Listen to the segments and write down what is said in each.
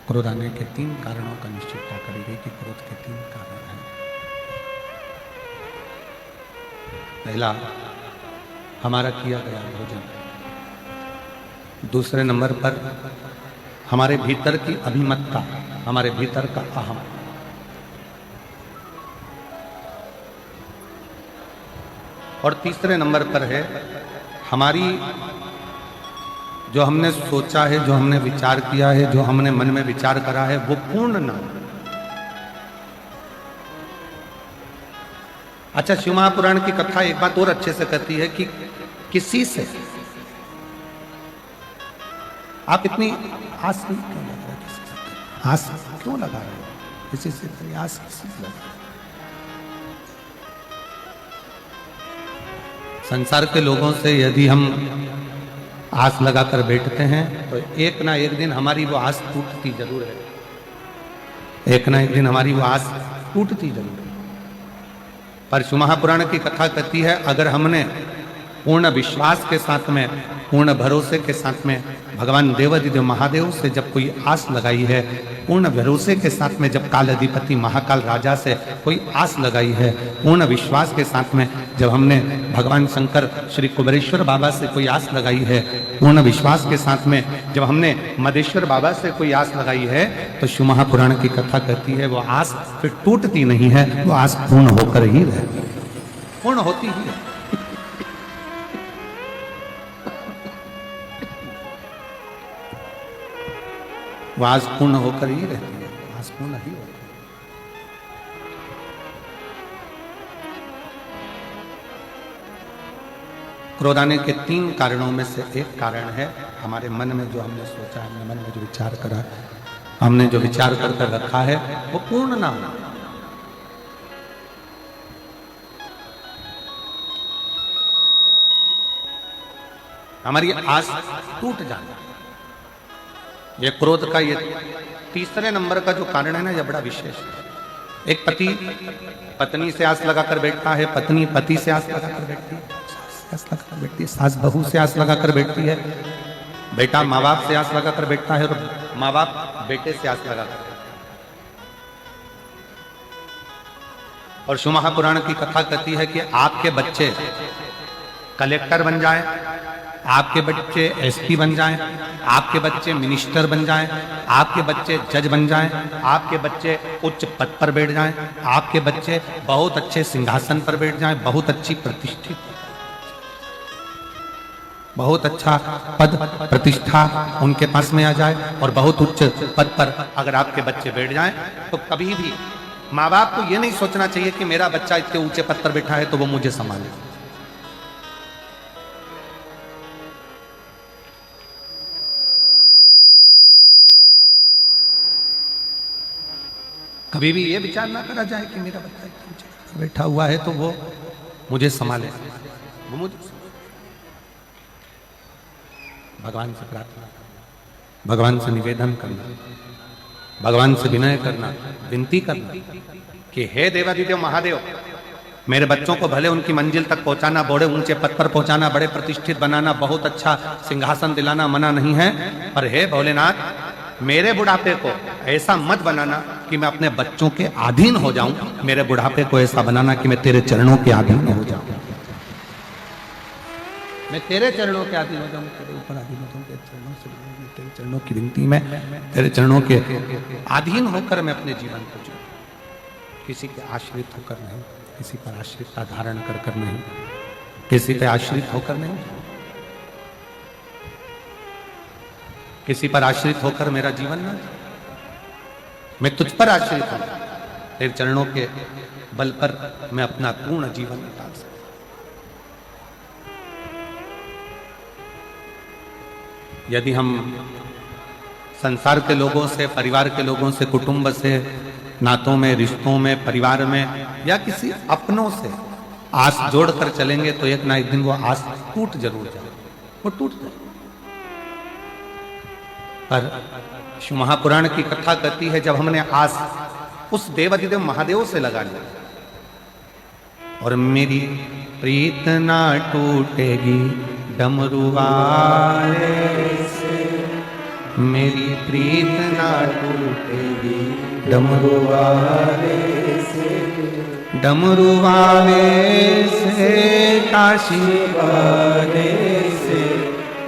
क्रोध आने के 3 कारणों का निश्चितता करी गई कि क्रोध के 3 कारण हैं। पहला, हमारा किया गया भोजन। दूसरे नंबर पर हमारे भीतर की अभिमतता, हमारे भीतर का अहम। और तीसरे नंबर पर है हमारी जो हमने सोचा है, जो हमने विचार किया है, जो हमने मन में विचार करा है, वो पूर्ण ना हो। अच्छा, शिव महापुराण की कथा एक बात और अच्छे से कहती है कि किसी से आप इतनी आस क्यों लगा रहे, किसी से आस क्यों लगा रहे हो, किसी से इतनी आस किसी से लगा। संसार के लोगों से यदि हम आस लगाकर बैठते हैं तो एक ना एक दिन हमारी वो आस टूटती जरूर है, एक ना एक दिन हमारी वो आस टूटती जरूर है। पर शिव महापुराण की कथा कहती है, अगर हमने पूर्ण विश्वास के साथ में, पूर्ण भरोसे के साथ में भगवान देवाधिदेव महादेव से जब कोई आस लगाई है, पूर्ण भरोसे के साथ में जब काल अधिपति महाकाल राजा से कोई आस लगाई है, पूर्ण विश्वास के साथ में जब हमने भगवान शंकर श्री कुबेरेश्वर बाबा से कोई आस लगाई है, पूर्ण विश्वास के साथ में जब हमने मदेश्वर बाबा से कोई आस लगाई है, तो शिव महापुराण की कथा कहती है वो आस फिर टूटती नहीं है, वो आस पूर्ण होकर ही रहती है, पूर्ण होती ही है। वो आस पूर्ण होकर ही रहती है, आस पूर्ण ही होती है। क्रोध आने के 3 कारणों में से एक कारण है हमारे मन में जो हमने सोचा, हमने मन में जो विचार करा, हमने जो विचार कर रखा है वो पूर्ण ना हो। हमारी आस टूट जाना, ये क्रोध का ये तीसरे नंबर का जो कारण है ना, ये बड़ा विशेष है। एक पति पत्नी से आस लगाकर बैठता है, पत्नी पति से आस लगाकर बैठती है, आस लगाकर बैठती है, सास बहू से आस लगाकर बैठती है, बेटा माँ बाप से आस लगाकर बैठता है, और माँ बाप बेटे से आस लगाकर। और शिव महापुराण की कथा कहती है कि आपके बच्चे कलेक्टर बन जाएं, आपके बच्चे एसपी बन जाएं, आपके बच्चे मिनिस्टर बन जाएं, आपके बच्चे जज बन जाएं, आपके बच्चे उच्च पद पर बैठ जाएं, आपके बच्चे बहुत अच्छे सिंहासन पर बैठ जाएं, बहुत अच्छी प्रतिष्ठित, बहुत अच्छा पद प्रतिष्ठा उनके पास में आ जाए, और बहुत उच्च पद पर अगर आपके बच्चे बैठ जाएं, तो कभी भी माँ बाप को यह नहीं सोचना चाहिए कि मेरा बच्चा इतने ऊंचे पद पर बैठा है तो वो मुझे संभाले। कभी भी ये विचार ना करा जाए कि मेरा बच्चा बैठा हुआ है तो वो मुझे संभाले, वो मुझे। भगवान से प्रार्थना, भगवान से निवेदन करना, भगवान से विनय करना, विनती करना कि हे देवाधिदेव महादेव, मेरे बच्चों को भले उनकी मंजिल तक पहुंचाना, बड़े ऊंचे पद पर पहुंचाना, बड़े प्रतिष्ठित बनाना, बहुत अच्छा सिंहासन दिलाना मना नहीं है, पर हे भोलेनाथ, मेरे बुढ़ापे को ऐसा मत बनाना कि मैं अपने बच्चों के अधीन हो जाऊं, मेरे बुढ़ापे को ऐसा बनाना कि मैं तेरे चरणों के अधीन हो जाऊं, मैं तेरे चरणों के अधीन हो जाऊं, तेरे ऊपर अधीन हो जाऊं, तेरे चरणों से, तेरे चरणों की विनती में, तेरे चरणों के अधीन होकर मैं अपने जीवन को जीऊं, किसी के आश्रित होकर नहीं, किसी पर आश्रितता धारण कर नहीं, किसी पे आश्रित होकर नहीं, किसी पर आश्रित होकर मेरा जीवन ना, मैं तुझ पर आश्रित हूं, तेरे चरणों के बल पर मैं अपना पूर्ण जीवन निकाल सकता। यदि हम संसार के लोगों से, परिवार के लोगों से, कुटुंब से, नातों में, रिश्तों में, परिवार में या किसी अपनों से आस जोड़कर चलेंगे तो एक ना एक दिन वो आस टूट जरूर जाए, वो टूट जाए। पर शिव महापुराण की कथा कहती है जब हमने आस उस देवाधिदेव महादेव से लगा ली, और मेरी प्रीत ना टूटेगी डमरू वाले से, मेरी प्रीत ना टूटेगी डमरू वाले से, डमरू वाले से, काशी वाले से,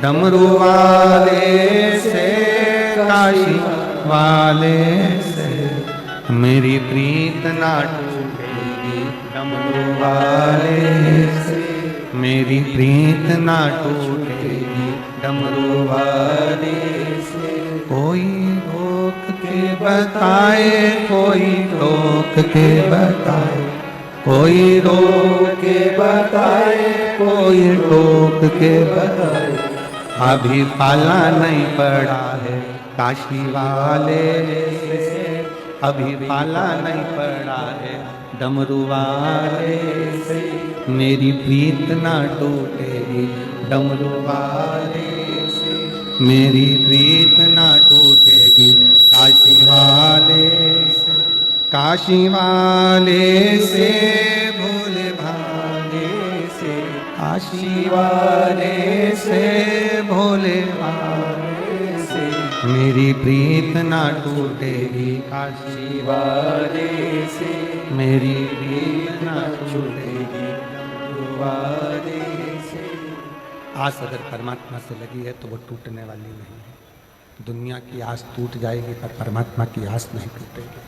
डमरू वाले से, काशी वाले से, मेरी प्रीत ना टूटेगी डमरू वाले से, मेरी प्रीत ना टूटेगी डमरू वाले से। कोई रोक के बताए, कोई रोक के बताए, कोई रोक के बताए, कोई रोक के बताए, अभी पाला नहीं पड़ा है काशी वाले से, अभी पाला नहीं पड़ा है डमरू वाले से, मेरी प्रीत ना टूटेगी डमरू वाले से, मेरी प्रीत ना टूटेगी काशी वाले से, काशी वाले से, भोले भाले से, काशी वाले से, भोले भाले से, मेरी प्रीत ना टूटेगी काशी वाले से, मेरी प्रीत ना टूटेगी डमरू वाले से। आस अगर परमात्मा से लगी है तो वो टूटने वाली नहीं है। दुनिया की आस टूट जाएगी पर परमात्मा की आस नहीं टूटेगी।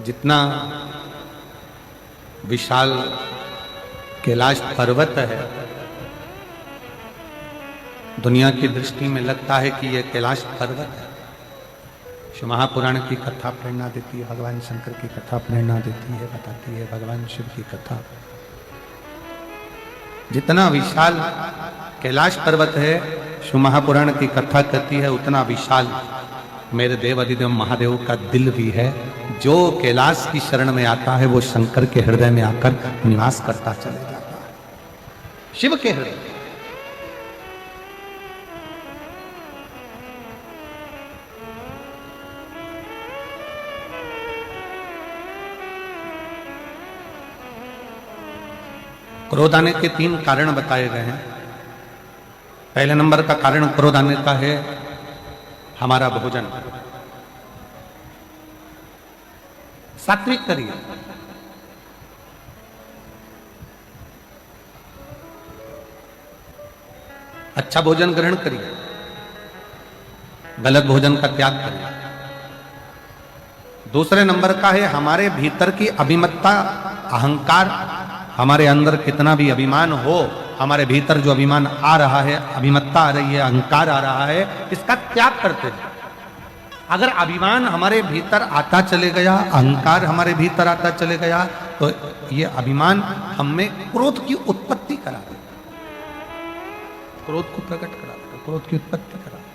जितना विशाल कैलाश पर्वत है, दुनिया की दृष्टि में लगता है कि यह कैलाश पर्वत है। शिव महापुराण की कथा प्रेरणा देती है, भगवान शंकर की कथा प्रेरणा देती है, बताती है भगवान शिव की कथा। जितना विशाल कैलाश पर्वत है, शिव महापुराण की कथा कहती है, उतना विशाल मेरे देव अधिदेव महादेव का दिल भी है। जो कैलाश की शरण में आता है वो शंकर के हृदय में आकर निवास करता चले जाता है, शिव के हृदय। क्रोध आने के 3 कारण बताए गए हैं। पहले नंबर का कारण क्रोध आने का है हमारा भोजन। सात्विक करिए, अच्छा भोजन ग्रहण करिए, गलत भोजन का त्याग करिए। दूसरे नंबर का है हमारे भीतर की अभिमत्ता, अहंकार। हमारे अंदर कितना भी अभिमान हो, हमारे भीतर जो अभिमान आ रहा है, अभिमत्ता आ रही है, अहंकार आ रहा है, इसका त्याग करते हैं। अगर अभिमान हमारे भीतर आता चले गया, अहंकार हमारे भीतर आता चले गया, तो ये अभिमान हमें क्रोध की उत्पत्ति करा देगा, क्रोध को प्रकट करा देगा, क्रोध की उत्पत्ति करा देगा।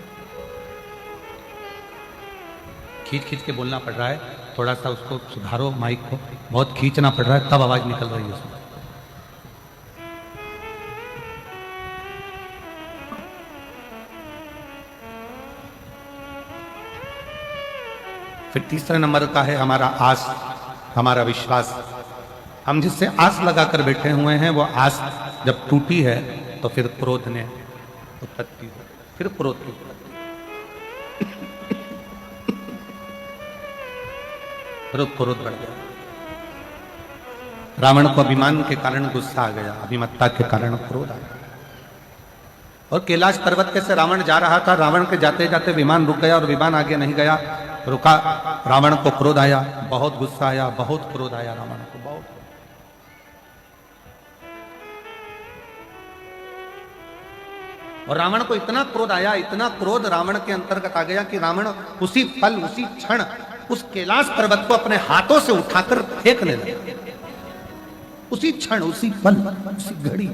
खींच खींच के बोलना पड़ रहा है, थोड़ा सा उसको सुधारो, माइक को बहुत खींचना पड़ रहा है, तब आवाज निकल रही है उसमें। फिर तीसरे नंबर का है हमारा आस, हमारा विश्वास। हम जिससे आस लगाकर बैठे हुए हैं, वो आस जब टूटी है तो फिर क्रोध ने उत्पत्ति हो, फिर क्रोध की उत्पत्ति, फिर क्रोध बढ़ गया। रावण को अभिमान के कारण गुस्सा आ गया, अभिमत्ता के कारण क्रोध आ गया। और कैलाश पर्वत के से रावण जा रहा था, रावण के जाते जाते विमान रुक गया और विमान आगे नहीं गया, रुका। रावण को क्रोध आया, बहुत गुस्सा आया, बहुत क्रोध आया रावण को, बहुत। और रावण को इतना क्रोध आया, इतना क्रोध रावण के अंतर्गत आ गया कि रावण उसी पल, उसी क्षण उस कैलाश पर्वत को अपने हाथों से उठाकर फेंकने लगा। उसी क्षण, उसी पल, उसी घड़ी।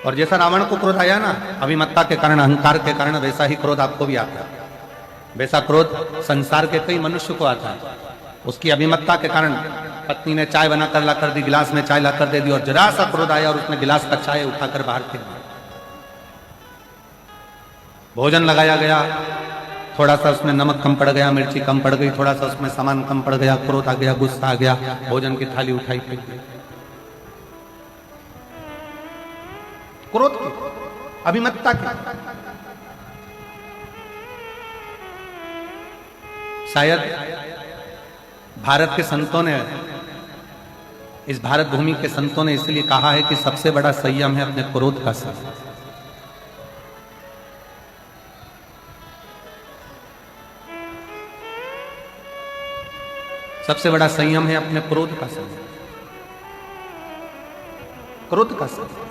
और जैसा रावण को क्रोध आया ना अभिमत्ता के कारण, अहंकार के कारण, वैसा ही क्रोध आपको भी आता है। वैसा क्रोध संसार के कई मनुष्य को आता है। उसकी अभिमत्ता के कारण पत्नी ने चाय बनाकर ला कर दी, गिलास में चाय लाकर दे दी, और जरा सा क्रोध आया और उसने गिलास का चाय उठाकर बाहर फेंक दिया। भोजन लगाया गया, थोड़ा सा उसमें नमक कम पड़ गया, मिर्ची कम पड़ गई, थोड़ा सा उसमें सामान कम पड़ गया, क्रोध आ गया, गुस्सा आ गया, भोजन की थाली उठाई फेंक दी। क्रोध की, अभिमतता की। शायद भारत के संतों ने, इस भारत भूमि के संतों ने इसलिए कहा है कि सबसे बड़ा संयम है अपने क्रोध का संयम। सबसे बड़ा संयम है अपने क्रोध का संयम, क्रोध का संयम।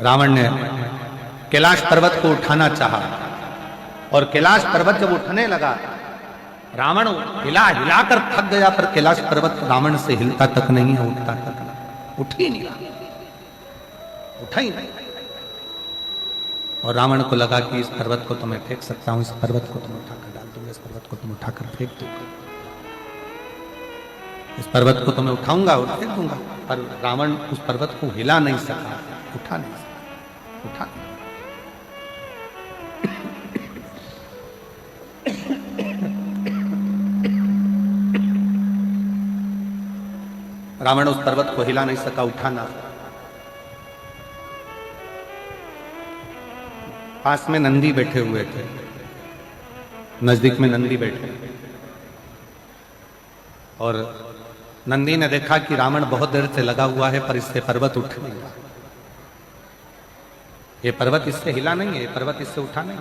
रावण ने कैलाश पर्वत को उठाना चाहा और कैलाश पर्वत जब उठने लगा, रावण हिला हिलाकर थक गया, पर कैलाश पर्वत रावण से हिलता तक नहीं है, उठता तक नहीं, उठ ही नहीं रहा, उठा ही नहीं। और रावण को लगा कि इस पर्वत को तो मैं फेंक सकता हूं, इस पर्वत को तुम उठाकर डाल दूंगा, इस पर्वत को तुम उठाकर फेंक दूंगा, इस पर्वत को तो मैं उठाऊंगा और फेंक दूंगा। पर रावण उस पर्वत को हिला नहीं सका, उठा नहीं सका, उठा नहीं। रावण उस पर्वत को हिला नहीं सका, उठा ना। पास में नंदी बैठे हुए थे, नजदीक में नंदी बैठे, और नंदी ने देखा कि रावण बहुत देर से लगा हुआ है पर इससे पर्वत उठ नहीं रहा, ये पर्वत इससे हिला नहीं है, ये पर्वत इससे उठा नहीं।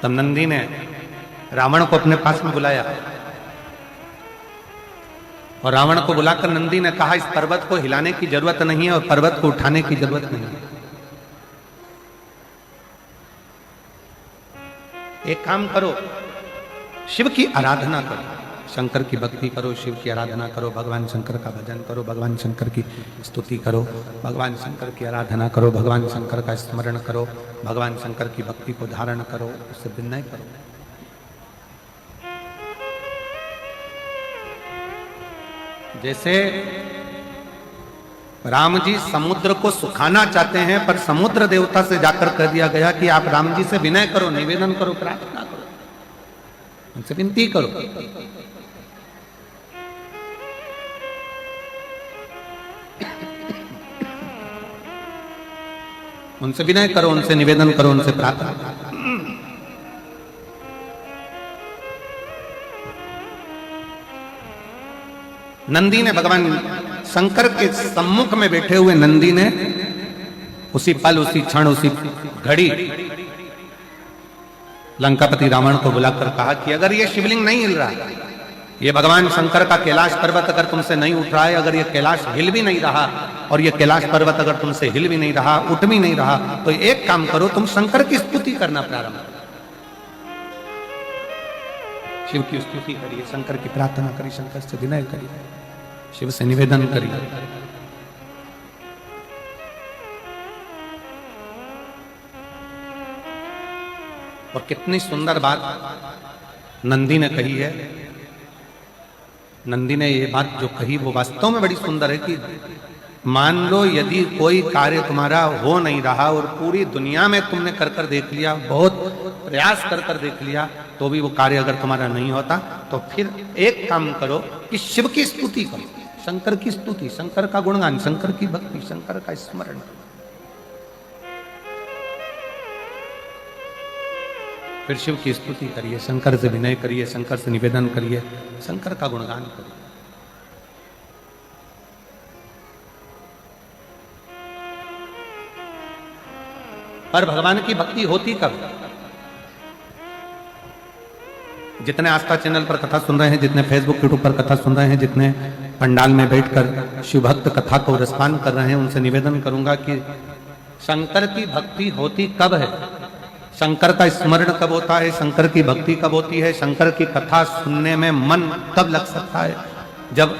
तब नंदी ने रावण को अपने पास में बुलाया और रावण को बुलाकर नंदी ने कहा, इस पर्वत को हिलाने की जरूरत नहीं है और पर्वत को उठाने की जरूरत नहीं है। एक काम करो, शिव की आराधना करो, शंकर की भक्ति करो, शिव की आराधना करो, भगवान शंकर का भजन करो, भगवान शंकर की स्तुति करो, भगवान शंकर की आराधना करो, भगवान शंकर का स्मरण करो, भगवान शंकर की भक्ति को धारण करो, उससे विनय करो। जैसे राम जी समुद्र को सुखाना चाहते हैं, पर समुद्र देवता से जाकर कह दिया गया कि आप राम जी से विनय करो, निवेदन करो, प्रार्थना करो, उनसे विनती करो। उनसे विनय करो, उनसे निवेदन करो, उनसे प्रार्थना करो। नंदी ने भगवान शंकर के सम्मुख में बैठे हुए नंदी ने उसी पल, उसी क्षण, उसी घड़ी लंकापति रावण को बुलाकर कहा कि अगर ये शिवलिंग नहीं हिल रहा, ये भगवान शंकर का कैलाश पर्वत अगर तुमसे नहीं उठ रहा है, अगर ये कैलाश हिल भी नहीं रहा और ये कैलाश पर्वत अगर तुमसे हिल भी नहीं रहा, उठ भी नहीं रहा, तो एक काम करो, तुम शंकर की स्तुति करना प्रारंभ करो, शिव की स्तुति करिए, शंकर की प्रार्थना करिए, शंकर से विनय करिए, शिव से निवेदन करिए। और कितनी सुंदर बात नंदी ने कही है। नंदी ने ये बात जो कही वो वास्तव में बड़ी सुंदर है कि मान लो यदि कोई कार्य तुम्हारा हो नहीं रहा और पूरी दुनिया में तुमने कर कर देख लिया, बहुत प्रयास कर कर देख लिया, तो भी वो कार्य अगर तुम्हारा नहीं होता, तो फिर एक काम करो कि शिव की स्तुति करो, शंकर की स्तुति, शंकर का गुणगान, शंकर की भक्ति, शंकर का स्मरण। फिर शिव की स्तुति करिए, शंकर से विनय करिए, शंकर से निवेदन करिए, शंकर का गुणगान करिए। पर भगवान की भक्ति होती कब? जितने आस्था चैनल पर कथा सुन रहे हैं, जितने फेसबुक यूट्यूब पर कथा सुन रहे हैं, जितने पंडाल में बैठकर शिव भक्त कथा को रसपान कर रहे हैं, उनसे निवेदन करूंगा कि शंकर की भक्ति होती कब है, शंकर का स्मरण कब होता है, शंकर की भक्ति कब होती है, शंकर की कथा सुनने में मन कब लग सकता है? जब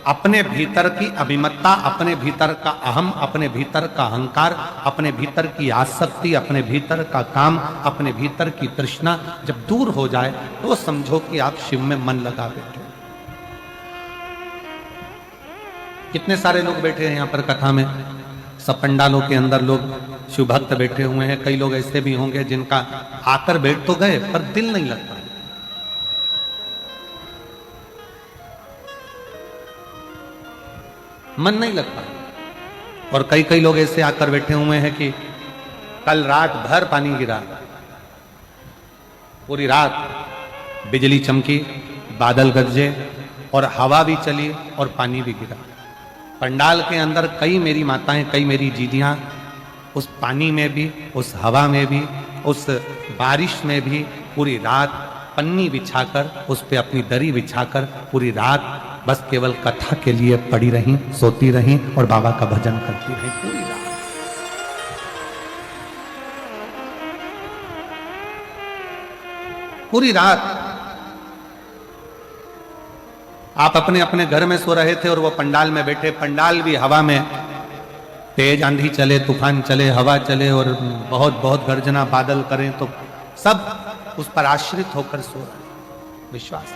अपने भीतर की अभिमत्ता, अपने भीतर का अहम, अपने भीतर का अहंकार, अपने भीतर की आसक्ति, अपने भीतर का काम, अपने भीतर की तृष्णा जब दूर हो जाए, तो समझो कि आप शिव में मन लगा बैठे। कितने सारे लोग बैठे हैं यहाँ पर कथा में, सब पंडालों के अंदर लोग शिव भक्त बैठे हुए हैं। कई लोग ऐसे भी होंगे जिनका आकर बैठ तो गए पर दिल नहीं लग पाया। मन नहीं लग पाया। और कई कई लोग ऐसे आकर बैठे हुए हैं कि कल रात भर पानी गिरा, पूरी रात बिजली चमकी, बादल गरजे और हवा भी चली और पानी भी गिरा। पंडाल के अंदर कई मेरी माताएं, कई मेरी जीजियां उस पानी में भी, उस हवा में भी, उस बारिश में भी पूरी रात पन्नी बिछाकर, उस पे अपनी दरी बिछाकर पूरी रात बस केवल कथा के लिए पड़ी रहीं, सोती रहीं और बाबा का भजन करती रहीं पूरी रात। पूरी रात आप अपने अपने घर में सो रहे थे और वो पंडाल में बैठे। पंडाल भी हवा में, तेज आंधी चले, तूफान चले, हवा चले और बहुत बहुत गर्जना बादल करें तो सब उस पर आश्रित होकर सो रहे। विश्वास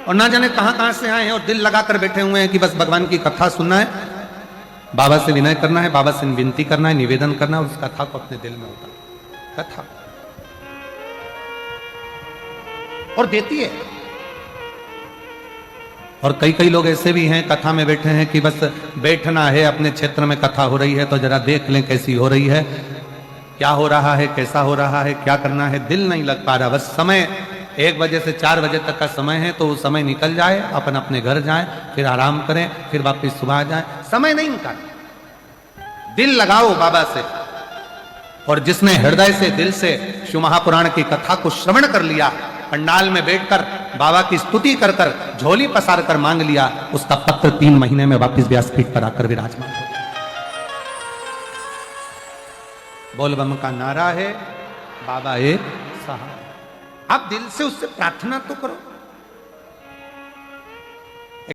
और ना जाने कहां कहां से आए हैं और दिल लगाकर बैठे हुए हैं कि बस भगवान की कथा सुनना है, बाबा से विनय करना है, बाबा से विनती करना है, निवेदन करना है, उस कथा को अपने दिल में उतार। कथा और देती है। और कई कई लोग ऐसे भी हैं कथा में बैठे हैं कि बस बैठना है, अपने क्षेत्र में कथा हो रही है तो जरा देख लें कैसी हो रही है, क्या हो रहा है, कैसा हो रहा है, क्या करना है, दिल नहीं लग पा रहा। बस समय 1 बजे से 4 बजे तक का समय है तो वो समय निकल जाए, अपन अपने घर जाएं, फिर आराम करें, फिर वापस सुबह आ जाएं। समय नहीं निकाल, दिल लगाओ बाबा से। और जिसने हृदय से, दिल से शिव महापुराण की कथा को श्रवण कर लिया, पंडाल में बैठकर बाबा की स्तुति कर कर, झोली पसार कर मांग लिया, उसका पत्र 3 महीने में वापस व्यासपीठ पर आकर विराजमान हो गया। बोल बम का नारा है, बाबा एक सहारा। आप दिल से उससे प्रार्थना तो करो।